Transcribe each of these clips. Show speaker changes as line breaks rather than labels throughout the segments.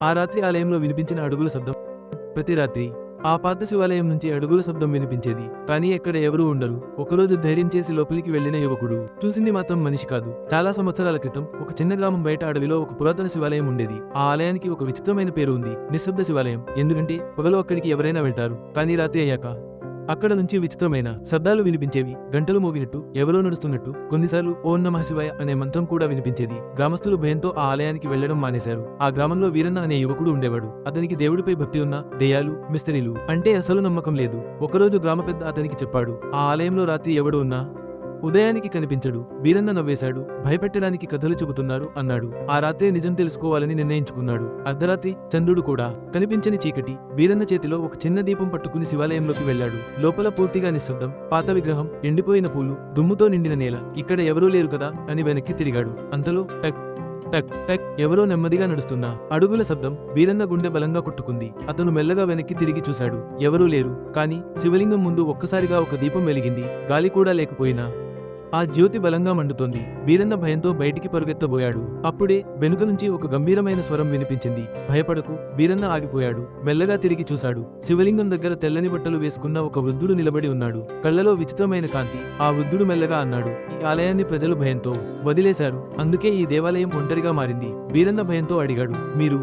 ఆ రాత్రి ఆలయంలో వినిపించిన అడుగుల శబ్దం. ప్రతి రాత్రి ఆ పాత శివాలయం నుంచి అడుగుల శబ్దం వినిపించేది. కానీ ఎక్కడ ఎవరూ ఉండరు. ఒకరోజు ధైర్యం చేసి లోపలికి వెళ్లిన యువకుడు చూసింది మాత్రం మనిషి కాదు. చాలా సంవత్సరాల క్రితం ఒక చిన్న గ్రామం బయట అడవిలో ఒక పురాతన శివాలయం ఉండేది. ఆ ఆలయానికి ఒక విచిత్రమైన పేరు ఉంది, నిశ్శబ్ద శివాలయం. ఎందుకంటే పగలు అక్కడికి ఎవరైనా వెళ్తారు, కానీ రాత్రి అయ్యాక అక్కడ నుంచి విచిత్రమైన శబ్దాలు వినిపించేవి. గంటలు మోగినట్టు, ఎవరో నడుస్తున్నట్టు, కొన్నిసార్లు ఓం నమః శివాయ అనే మంత్రం కూడా వినిపించేది. గ్రామస్తులు భయంతో ఆ ఆలయానికి వెళ్లడం మానేశారు. ఆ గ్రామంలో వీరన్న అనే యువకుడు ఉండేవాడు. అతనికి దేవుడిపై భక్తి ఉన్న దెయ్యాలు, మిస్టరీలు అంటే అసలు నమ్మకం లేదు. ఒకరోజు గ్రామ పెద్ద అతనికి చెప్పాడు, ఆ ఆలయంలో రాత్రి ఎవడు ఉన్నా ఉదయానికి కనిపించడు. వీరన్న నవ్వేశాడు. భయపెట్టడానికి కథలు చెబుతున్నారు అన్నాడు. ఆ రాత్రే నిజం తెలుసుకోవాలని నిర్ణయించుకున్నాడు. అర్ధరాత్రి చంద్రుడు కూడా కనిపించని చీకటి. వీరన్న చేతిలో ఒక చిన్న దీపం పట్టుకుని శివాలయంలోకి వెళ్లాడు. లోపల పూర్తిగా నిశ్శబ్దం. పాత విగ్రహం, ఎండిపోయిన పూలు, దుమ్ముతో నిండిన నేల. ఇక్కడ ఎవరూ లేరు కదా అని వెనక్కి తిరిగాడు. అంతలో టక్ టక్ టక్ ఎవరో నెమ్మదిగా నడుస్తున్నా అడుగుల శబ్దం. వీరన్న గుండె బలంగా కొట్టుకుంది. అతను మెల్లగా వెనక్కి తిరిగి చూశాడు. ఎవరూ లేరు. కాని శివలింగం ముందు ఒక్కసారిగా ఒక దీపం వెలిగింది. గాలి కూడా లేకపోయినా ఆ జ్యోతి బలంగా మండుతోంది. వీరన్న భయంతో బయటికి పరుగెత్తబోయాడు. అప్పుడే వెనుక నుంచి ఒక గంభీరమైన స్వరం వినిపించింది. భయపడకు. వీరన్న ఆగిపోయాడు. మెల్లగా తిరిగి చూశాడు. శివలింగం దగ్గర తెల్లని బట్టలు వేసుకున్న ఒక వృద్ధుడు నిలబడి ఉన్నాడు. కళ్లలో విచిత్రమైన కాంతి. ఆ వృద్ధుడు మెల్లగా అన్నాడు, ఈ ఆలయాన్ని ప్రజలు భయంతో వదిలేశారు. అందుకే ఈ దేవాలయం ఒంటరిగా మారింది. వీరన్న భయంతో అడిగాడు, మీరు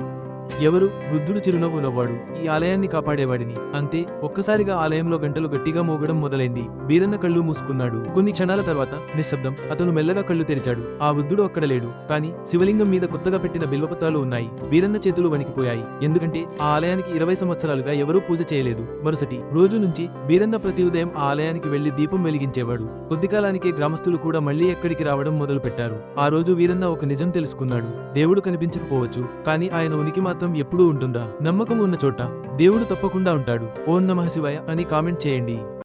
ఎవరు? వృద్ధుడు చిరునవ్వు నవ్వాడు. ఈ ఆలయాన్ని కాపాడేవాడిని. అంతే. ఒక్కసారిగా ఆలయంలో గంటలు గట్టిగా మోగడం మొదలైంది. వీరన్న కళ్ళు మూసుకున్నాడు. కొన్ని క్షణాల తర్వాత నిశ్శబ్దం. అతను మెల్లగా కళ్ళు తెరిచాడు. ఆ వృద్ధుడు అక్కడ లేడు. కాని శివలింగం మీద కొత్తగా పెట్టిన బిల్వపత్రాలు ఉన్నాయి. వీరన్న చేతులు వణికిపోయాయి. ఎందుకంటే ఆ ఆలయానికి 20 సంవత్సరాలుగా ఎవరూ పూజ చేయలేదు. మరుసటి రోజు నుంచి వీరన్న ప్రతి ఉదయం ఆ ఆలయానికి వెళ్లి దీపం వెలిగించేవాడు. కొద్ది కాలానికే గ్రామస్తులు కూడా మళ్లీ ఎక్కడికి రావడం మొదలు పెట్టారు. ఆ రోజు వీరన్న ఒక నిజం తెలుసుకున్నాడు. దేవుడు కనిపించకపోవచ్చు, కానీ ఆయన ఉనికి మాత్రం ఎప్పుడూ ఉంటుందా? నమ్మకం ఉన్న చోట దేవుడు తప్పకుండా ఉంటాడు. ఓం నమః శివాయ అని కామెంట్ చేయండి.